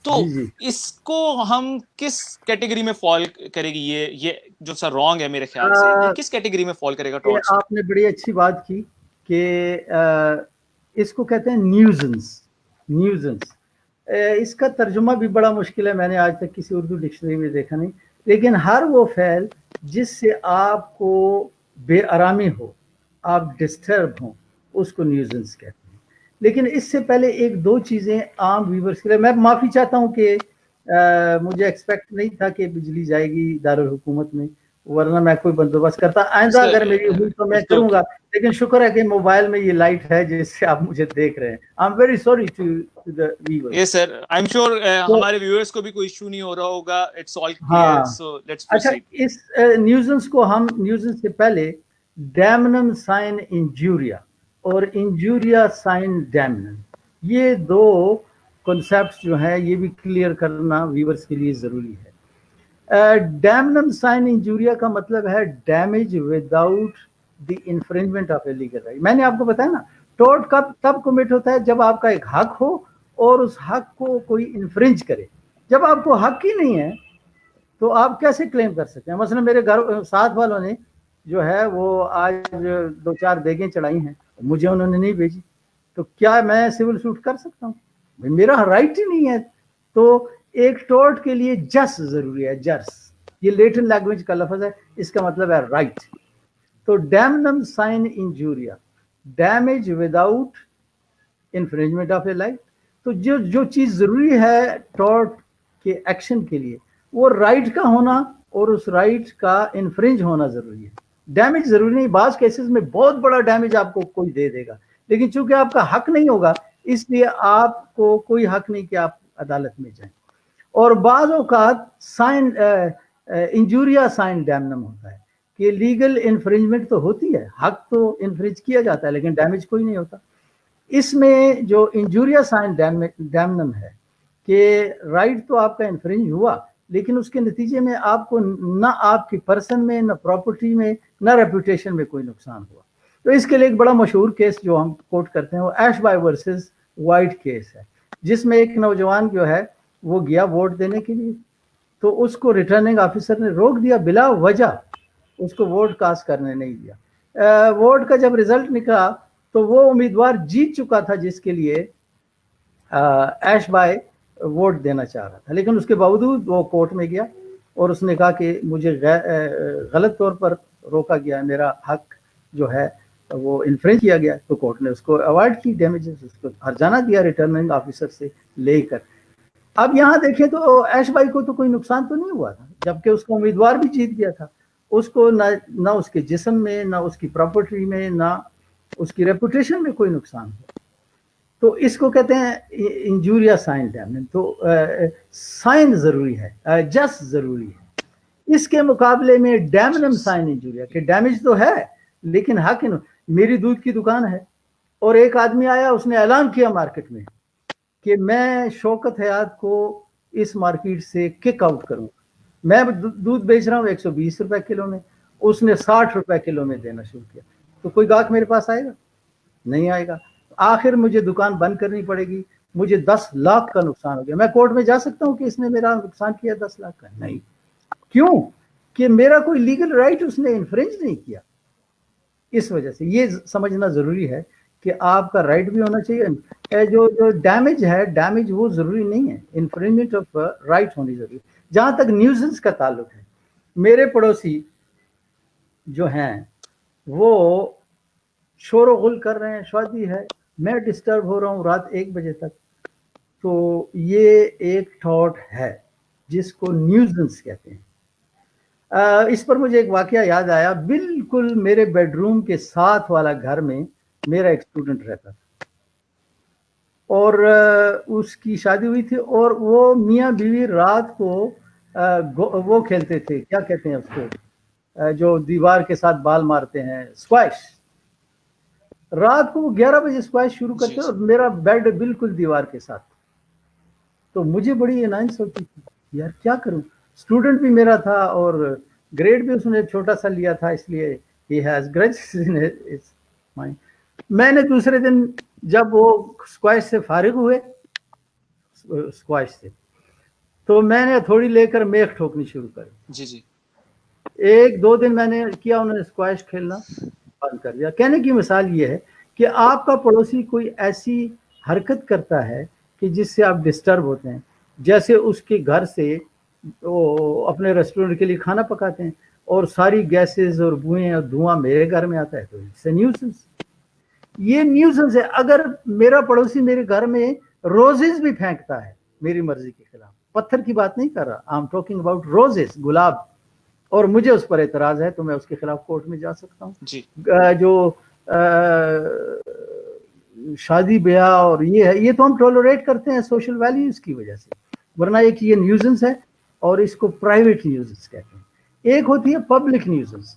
تو اس کو ہم کس کیٹیگری میں فال کرے گی؟ یہ جو سر رانگ ہے میرے خیال سے, یہ کس کیٹیگری میں فال کرے گا ٹارچ؟ آپ نے بڑی اچھی بات کی کہ اس کو کہتے ہیں نیوزنس. اس کا ترجمہ بھی بڑا مشکل ہے, میں نے آج تک کسی اردو ڈکشنری میں دیکھا نہیں, لیکن ہر وہ فعل جس سے آپ کو بے آرامی ہو, آپ ڈسٹرب ہوں, اس کو نیوزنس کہتے ہیں. لیکن اس سے پہلے ایک دو چیزیں عام ویورز کے لیے, میں معافی چاہتا ہوں کہ مجھے ایکسپیکٹ نہیں تھا کہ بجلی جائے گی دارالحکومت میں, ورنہ میں کوئی بندوبست کرتا. آئندہ اگر میری ہوئی تو میں کروں گا, لیکن شکر ہے کہ موبائل میں یہ لائٹ ہے جس سے آپ مجھے دیکھ رہے ہیں. I am very sorry to the viewers. Yes sir, I am sure ہمارے ویورز کو بھی کوئی ایشو نہیں ہو رہا ہوگا. It's all clear, so let's proceed. اچھا, اس نیوزنس کو ہم نیوزنس سے پہلے ڈیمنم سائن انجوریا اور انجوریا سائن ڈیمنم, یہ دو کنسیپٹس جو ہیں یہ بھی کلیئر کرنا ویورز کے لیے ضروری ہے. ڈیمنم سائن انجوریا کا مطلب ہے damage without the infringement of a legal right. میں نے آپ کو بتایا نا, ٹورٹ کب تب کمٹ ہوتا ہے جب آپ کا ایک حق ہو اور اس حق کو کوئی انفرنج کرے. جب آپ کو حق ہی نہیں ہے تو آپ کیسے کلیم کر سکتے ہیں؟ مثلا میرے گھر ساتھ والوں نے جو ہے وہ آج 2-4 دیگیں چڑھائی ہیں, مجھے انہوں نے نہیں بھیجی, تو کیا میں سول سوٹ کر سکتا ہوں؟ میرا رائٹ ہی نہیں ہے. تو ایک ٹورٹ کے لیے جس ضروری ہے, جس, یہ لیٹن لینگویج کا لفظ ہے, اس کا مطلب ہے رائٹ. تو damnum sine injuria, damage without infringement of a right. تو جو چیز ضروری ہے ٹورٹ کے ایکشن کے لیے, وہ رائٹ کا ہونا اور اس رائٹ کا انفرنج ہونا ضروری ہے. ڈیمیج ضروری نہیں, بعض کیسز میں بہت بڑا ڈیمیج آپ کو کوئی دے دے گا, لیکن چونکہ آپ کا حق نہیں ہوگا اس لیے آپ کو کوئی حق نہیں کہ آپ عدالت میں جائیں. اور بعض اوقات سائن انجوریا سائن ڈیمنم ہوتا ہے کہ لیگل انفرنجمنٹ تو ہوتی ہے, حق تو انفرنج کیا جاتا ہے لیکن ڈیمیج کوئی نہیں ہوتا. اس میں جو انجوریا سائن ڈیمنم ہے کہ رائٹ تو آپ کا انفرنج ہوا, لیکن اس کے نتیجے میں آپ کو نہ آپ کی پرسن میں, نہ پراپرٹی میں, نہ ریپوٹیشن میں کوئی نقصان ہوا. تو اس کے لیے ایک بڑا مشہور کیس جو ہم کوٹ کرتے ہیں وہ ایش بائی ورسز وائٹ کیس ہے, جس میں ایک نوجوان جو ہے وہ گیا ووٹ دینے کے لیے, تو اس کو ریٹرننگ آفیسر نے روک دیا بلا وجہ, اس کو ووٹ کاسٹ کرنے نہیں دیا. ووٹ کا جب رزلٹ نکلا تو وہ امیدوار جیت چکا تھا جس کے لیے ایش بائی ووٹ دینا چاہ رہا تھا, لیکن اس کے باوجود وہ کورٹ میں گیا اور اس نے کہا کہ مجھے غلط طور پر روکا گیا, میرا حق جو ہے وہ انفرنج کیا گیا. تو کورٹ نے اس کو اوائڈ کی ڈیمیجز, اس کو ہرجانہ دیا ریٹرننگ آفیسر سے لے کر. اب یہاں دیکھیں تو ایش بھائی کو تو کوئی نقصان تو نہیں ہوا تھا, جبکہ اس کو امیدوار بھی جیت گیا تھا. اس کو نہ اس کے جسم میں, نہ اس کی پراپرٹی میں, نہ اس کی ریپوٹیشن میں کوئی نقصان ہوا. تو اس کو کہتے ہیں انجوریا سائن ڈیمنم. تو سائن ضروری ہے, جس ضروری ہے. اس کے مقابلے میں ڈیمنم سائن انجوریا کہ ڈیمیج تو ہے لیکن حق. میری دودھ کی دکان ہے اور ایک آدمی آیا, اس نے اعلان کیا مارکیٹ میں کہ میں شوکت حیات کو اس مارکیٹ سے کک آؤٹ کروں. میں دودھ بیچ رہا ہوں 120 روپے کلو میں, اس نے 60 روپے کلو میں دینا شروع کیا. تو کوئی گاہک میرے پاس آئے گا؟ نہیں آئے گا. آخر مجھے دکان بند کرنی پڑے گی, مجھے 10 لاکھ کا نقصان ہو گیا. میں کورٹ میں جا سکتا ہوں کہ اس نے میرا نقصان کیا 10 لاکھ کا؟ نہیں. کیوں؟ کہ میرا کوئی لیگل رائٹ اس نے انفرنج نہیں کیا. اس وجہ سے یہ سمجھنا ضروری ہے کہ آپ کا رائٹ بھی ہونا چاہیے. جو ڈیمیج ہے، ڈیمیج وہ ضروری نہیں ہے، انفرنجمنٹ آف رائٹ ہونی ضروری ہے. جہاں تک نیوزنس کا تعلق ہے، میرے پڑوسی جو ہیں وہ شور و غل کر رہے ہیں، شادی ہے، میں ڈسٹرب ہو رہا ہوں رات 1 بجے تک، تو یہ ایک تھاٹ ہے جس کو نیوزنس کہتے ہیں. اس پر مجھے ایک واقعہ یاد آیا. بالکل میرے بیڈ روم کے ساتھ والا گھر میں میرا ایک اسٹوڈنٹ رہتا تھا، اور اس کی شادی ہوئی تھی، اور وہ میاں بیوی رات کو وہ کھیلتے تھے، کیا کہتے ہیں اس کو، جو دیوار کے ساتھ بال مارتے ہیں، اسکواش. رات کو وہ 11 بجے اسکواش شروع کرتے اور میرا بیڈ بالکل دیوار کے ساتھ. تو مجھے بڑی انائنس ہوتی تھی، یار کیا کروں. اسٹوڈنٹ بھی میرا تھا اور گریڈ بھی اس نے چھوٹا سا لیا تھا، اس لیے he has grudges in his mind. میں نے دوسرے دن جب وہ اسکواش سے فارغ ہوئے، اسکواش سے، تو میں نے تھوڑی لے کر میخ ٹھوکنی شروع کر. جی 1-2 دن میں نے کیا، انہوں نے اسکواش کھیلنا بند کر دیا. کہنے کی مثال یہ ہے کہ آپ کا پڑوسی کوئی ایسی حرکت کرتا ہے کہ جس سے آپ ڈسٹرب ہوتے ہیں، جیسے اس کے گھر سے وہ اپنے ریسٹورنٹ کے لیے کھانا پکاتے ہیں اور ساری گیسز اور بوئیں اور دھواں میرے گھر میں آتا ہے، تو it's a nuisance. یہ نیوزنس ہے. اگر میرا پڑوسی میرے گھر میں روزز بھی پھینکتا ہے میری مرضی کے خلاف، پتھر کی بات نہیں کر رہا، I'm talking about roses، گلاب، اور مجھے اس پر اعتراض ہے، تو میں اس کے خلاف کورٹ میں جا سکتا ہوں. جو شادی بیاہ اور یہ ہے، یہ تو ہم ٹولریٹ کرتے ہیں سوشل ویلیوز کی وجہ سے، ورنہ ایک یہ نیوزنس ہے اور اس کو پرائیویٹ نیوزنس کہتے ہیں. ایک ہوتی ہے پبلک نیوزنس،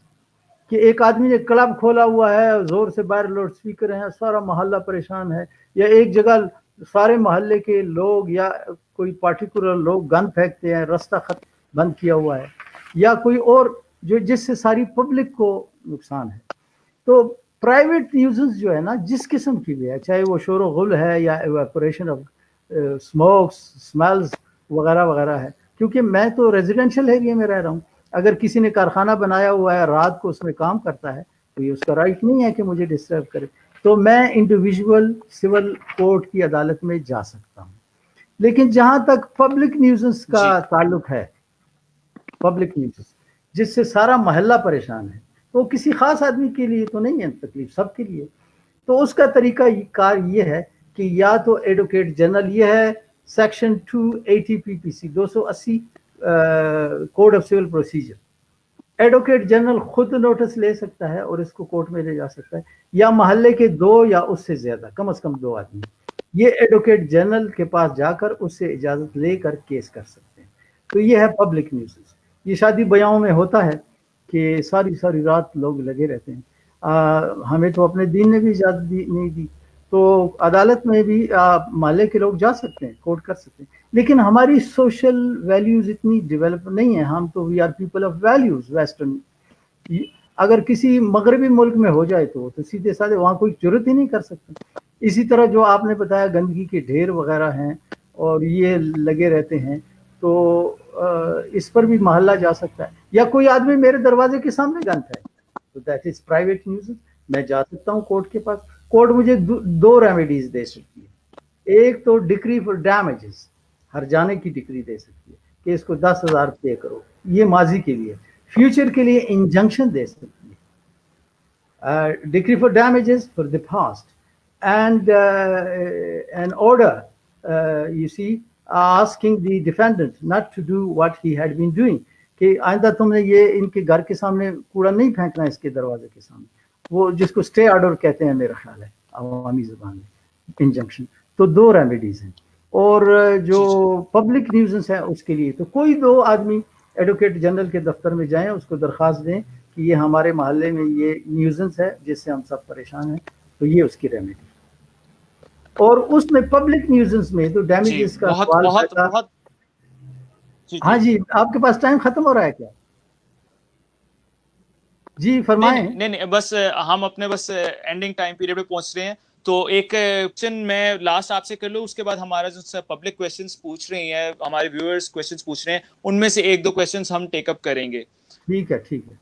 کہ ایک آدمی نے کلب کھولا ہوا ہے، زور سے باہر لاؤڈ اسپیکر ہیں، سارا محلہ پریشان ہے، یا ایک جگہ سارے محلے کے لوگ یا کوئی پارٹیکولر لوگ گن پھینکتے ہیں، راستہ خط بند کیا ہوا ہے، یا کوئی اور جو جس سے ساری پبلک کو نقصان ہے. تو پرائیویٹ نیوزنس جو ہے نا، جس قسم کی بھی ہے، چاہے وہ شور و غل ہے یا ایواپوریشن آف اسموکس، اسمیلز وغیرہ وغیرہ ہے. کیونکہ میں تو ریزیڈینشیل ایریا میں رہ رہا ہوں، اگر کسی نے کارخانہ بنایا ہوا ہے، رات کو اس میں کام کرتا ہے، تو یہ اس کا رائٹ نہیں ہے کہ مجھے ڈسٹرب کرے. تو میں انڈیویژول سول کورٹ کی عدالت میں جا سکتا ہوں. لیکن جہاں تک پبلک نیوزنس کا تعلق ہے، پبلک نیوزنس جس سے سارا محلہ پریشان ہے، تو کسی خاص آدمی کے لیے تو نہیں ہے تکلیف، سب کے لیے. تو اس کا طریقہ کار یہ ہے کہ یا تو ایڈوکیٹ جنرل، یہ ہے section 280 PPC 280 code of civil procedure, advocate general خود نوٹس لے سکتا ہے اور اس کو کورٹ میں لے جا سکتا ہے، یا محلے کے 2 یا اس سے زیادہ، کم از کم 2 آدمی یہ ایڈوکیٹ جنرل کے پاس جا کر اس سے اجازت لے کر کیس کر سکتے ہیں. تو یہ ہے پبلک نیوزنس. یہ شادی بیاہوں میں ہوتا ہے کہ ساری رات لوگ لگے رہتے ہیں. ہمیں تو اپنے دین نے بھی اجازت نہیں دی، تو عدالت میں بھی محلے کے لوگ جا سکتے ہیں، کورٹ کر سکتے ہیں. لیکن ہماری سوشل ویلیوز اتنی ڈیولپ نہیں ہیں، ہم تو we are people of values western. اگر کسی مغربی ملک میں ہو جائے تو سیدھے سادھے وہاں کوئی جرت ہی نہیں کر سکتا. اسی طرح جو آپ نے بتایا گندگی کے ڈھیر وغیرہ ہیں اور یہ لگے رہتے ہیں، تو اس پر بھی محلہ جا سکتا ہے. یا کوئی آدمی میرے دروازے کے سامنے گن پھینکتا ہے، تو دیٹ از پرائیویٹ نیوز. میں جا سکتا ہوں کورٹ کے پاس. کورٹ مجھے 2 ریمیڈیز دے سکتی ہے. ایک تو ڈکری فار ڈیمیجز، ہر جانے کی ڈکری دے سکتی ہے کہ اس کو 10,000 پے کرو، یہ ماضی کے لیے. فیوچر کے لیے انجنکشن دے سکتی ہے، ڈکری for damages for the past, and an order, you see, asking the defendant not to do what he had been doing, کہ آئندہ تم نے یہ ان کے گھر کے سامنے کوڑا نہیں پھینکنا، اس کے دروازے کے سامنے، وہ جس کو اسٹے آرڈر کہتے ہیں میرا خیال ہے عوامی زبان میں، انجنکشن. تو 2 ریمیڈیز ہیں. اور جو پبلک نیوزنس ہے اس کے لیے تو کوئی 2 آدمی ایڈوکیٹ جنرل کے دفتر میں جائیں، اس کو درخواست دیں کہ یہ ہمارے محلے میں یہ نیوزنس ہے جس سے ہم سب پریشان ہیں، تو یہ اس کی ریمیڈی. اور اس میں پبلک نیوزنس میں تو ڈیمیجز کا سوال بہت. ہاں جی، آپ کے پاس ٹائم ختم ہو رہا ہے کیا؟ جی فرمائیں. نہیں، بس ہم اپنے بس اینڈنگ ٹائم پیریڈ پہ پہنچ رہے ہیں. تو ایک کوشچن میں لاسٹ آپ سے کر لوں، اس کے بعد ہمارا جو پبلک کویسچنز پوچھ رہے ہیں، ہمارے ویورز کویسچنز پوچھ رہے ہیں، ان میں سے 1-2 کویسچنز ہم ٹیک اپ کریں گے. ٹھیک ہے.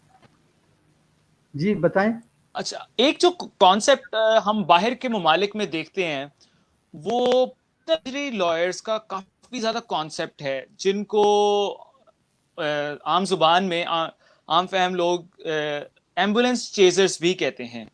جی بتائیں. اچھا، ایک جو کانسیپٹ ہم باہر کے ممالک میں دیکھتے ہیں وہ لائرز کا کافی زیادہ کانسیپٹ ہے، جن کو عام زبان میں عام فہم لوگ ایمبولینس چیزرز بھی کہتے ہیں.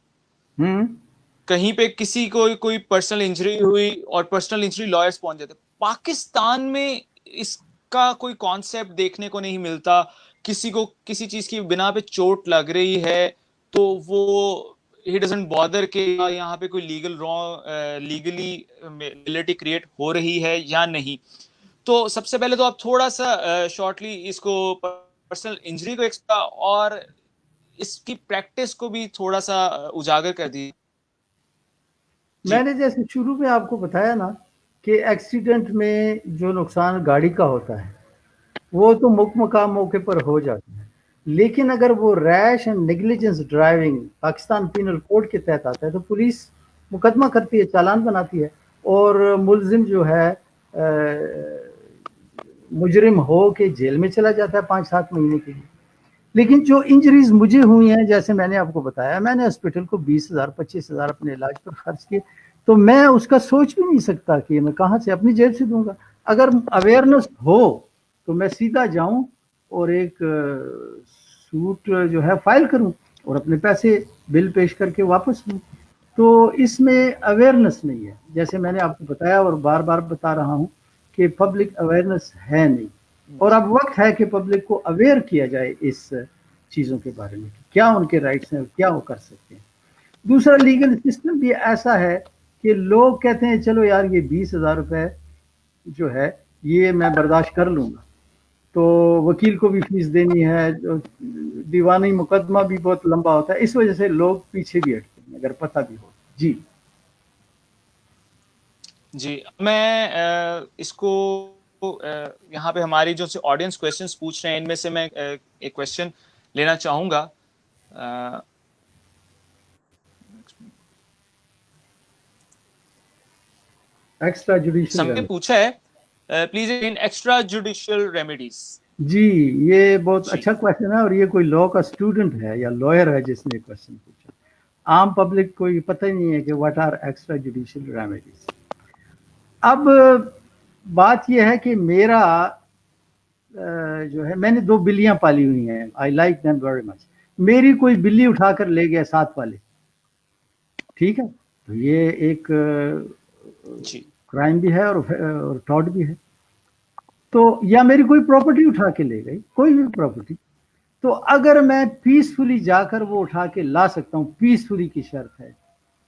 کہیں پہ کسی کو کوئی پرسنل انجری ہوئی اور پرسنل انجری لائرز پہنچ جاتے. پاکستان میں اس کا کوئی کانسیپٹ دیکھنے کو نہیں ملتا. کسی کو کسی چیز کی بنا پہ چوٹ لگ رہی ہے تو وہ he doesn't bother کہ یہاں پہ کوئی لیگلی ملٹی کریٹ ہو رہی ہے یا نہیں. تو سب سے پہلے تو آپ تھوڑا سا شارٹلی اس کو پرسنل انجری کو اور اس کی پریکٹس کو بھی تھوڑا سا اجاگر کر دی. میں نے جیسے شروع میں آپ کو بتایا نا کہ ایکسیڈنٹ میں جو نقصان گاڑی کا ہوتا ہے وہ تو مقام موقع پر ہو جاتا ہے، لیکن اگر وہ rash and negligence driving Pakistan penal code کے تحت آتا ہے تو پولیس مقدمہ کرتی ہے، چالان بناتی ہے، اور ملزم جو ہے مجرم ہو کے جیل میں چلا جاتا ہے 5-7 مہینے کے لیے. لیکن جو انجریز مجھے ہوئی ہیں، جیسے میں نے آپ کو بتایا، میں نے ہاسپٹل کو 20,000-25,000 اپنے علاج پر خرچ کیے، تو میں اس کا سوچ بھی نہیں سکتا کہ میں کہاں سے اپنی جیب سے دوں گا. اگر اویئرنیس ہو تو میں سیدھا جاؤں اور ایک سوٹ جو ہے فائل کروں اور اپنے پیسے بل پیش کر کے واپس لوں. تو اس میں اویئرنیس نہیں ہے، جیسے میں نے آپ کو بتایا اور بار بار بتا رہا ہوں کہ پبلک اویئرنیس ہے نہیں. اور اب وقت ہے کہ پبلک کو اویئر کیا جائے اس چیزوں کے بارے میں، کیا ان کے رائٹس ہیں، کیا وہ کر سکتے ہیں. دوسرا، لیگل سسٹم بھی ایسا ہے کہ لوگ کہتے ہیں چلو یار یہ 20,000 روپے جو ہے یہ میں برداشت کر لوں گا، تو وکیل کو بھی فیس دینی ہے، دیوانی مقدمہ بھی بہت لمبا ہوتا ہے، اس وجہ سے لوگ پیچھے بھی ہٹتے ہیں اگر پتہ بھی ہو. جی جی، میں اس کو یہاں پہ ہماری جو آڈینس کویسچنز پوچھ رہے ہیں ان میں سے میں ایک کویسچن لینا چاہوں گا. ایکسٹرا جوڈیشل سم نے پوچھا ہے پلیز ایکسٹرا جوڈیشل ریمیڈیز. جی یہ بہت اچھا کویسچن ہے، اور یہ کوئی لا کا اسٹوڈنٹ ہے یا لائر ہے جس نے کویسچن پوچھا. عام پبلک کو یہ پتہ ہی نہیں ہے کہ what are extrajudicial remedies. اب بات یہ ہے کہ میرا جو ہے، میں نے 2 بلیاں پالی ہوئی ہیں، I like them very much. میری کوئی بلی اٹھا کر لے گیا ساتھ والے، ٹھیک ہے، تو یہ ایک کرائم بھی ہے اور ٹاٹ بھی ہے. تو یا میری کوئی پراپرٹی اٹھا کے لے گئی، کوئی بھی پراپرٹی، تو اگر میں پیسفلی جا کر وہ اٹھا کے لا سکتا ہوں، پیسفلی کی شرط ہے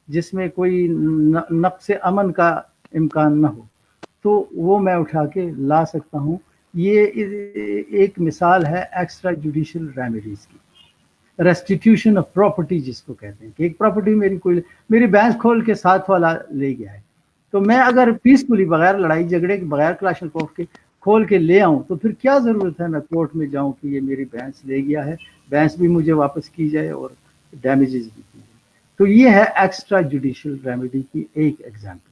جس میں کوئی نقص امن کا امکان نہ ہو، تو وہ میں اٹھا کے لا سکتا ہوں. یہ ایک مثال ہے ایکسٹرا جوڈیشل ریمیڈیز کی. ریسٹیٹیوشن آف پراپرٹی جس کو کہتے ہیں، کہ ایک پراپرٹی میری بینس کھول کے ساتھ والا لے گیا ہے، تو میں اگر پیسفلی بغیر لڑائی جھگڑے کے، بغیر کلاشنکوف کے کھول کے لے آؤں، تو پھر کیا ضرورت ہے میں کورٹ میں جاؤں کہ یہ میری بینس لے گیا ہے، بینس بھی مجھے واپس کی جائے اور ڈیمیجز بھی کی جائے. تو یہ ہے ایکسٹرا جوڈیشل ریمیڈی کی ایک ایگزامپل.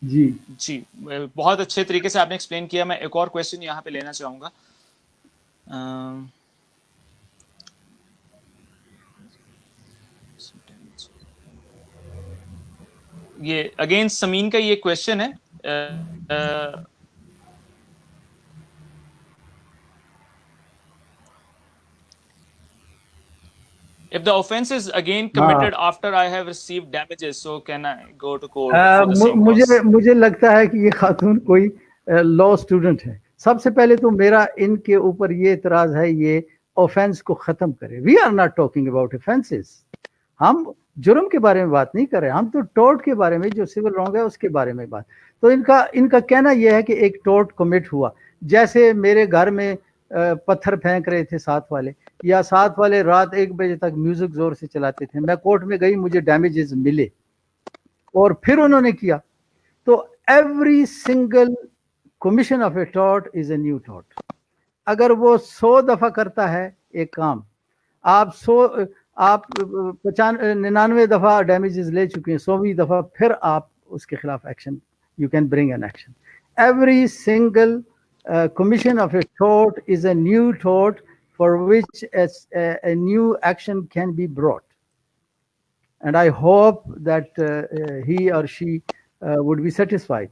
جی بہت اچھے طریقے سے آپ نے ایکسپلین کیا. میں ایک اور کویسچن یہاں پہ لینا چاہوں گا. یہ اگین سمین کا یہ کویسچن ہے. If the offense is again committed after I have received damages, so can I go to court for the same cause? مجھے لگتا ہے کہ یہ خاتون کوئی لا اسٹوڈنٹ ہے. سب سے پہلے تو میرا ان کے اوپر یہ اعتراض ہے، یہ اوفینس کو ختم کرے. We are not talking about offences, ہم جرم کے بارے میں بات نہیں کر رہے، ہم تو ٹورٹ کے بارے میں، جو سول رانگ ہے اس کے بارے میں بات. تو ان کا کہنا یہ ہے کہ ایک ٹورٹ کمٹ ہوا، جیسے میرے گھر میں پتھر پھینک رہے تھے ساتھ والے، یا ساتھ والے رات 1 بجے تک میوزک زور سے چلاتے تھے، میں کورٹ میں گئی، مجھے ڈیمیجز ملے اور پھر انہوں نے کیا. تو every single commission of a tarot is a new tarot. اگر وہ 100 دفعہ کرتا ہے ایک کام، آپ 99 دفعہ ڈیمیجز لے چکے ہیں، 100ویں دفعہ پھر آپ اس کے خلاف action, you can bring an action. Every single commission of a tort is a new tort for which a new action can be brought. And I hope that he or she would be satisfied.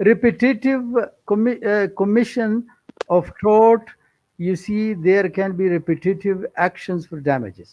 Repetitive commission of tort, you see, there can be repetitive actions for damages.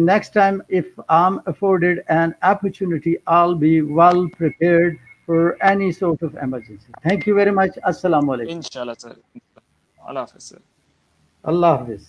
Next time, if I'm afforded an opportunity, I'll be well prepared for any sort of emergency. Thank you very much. Assalamu alaikum. Inshallah, sir. Allah Hafiz, sir. Allah Hafiz.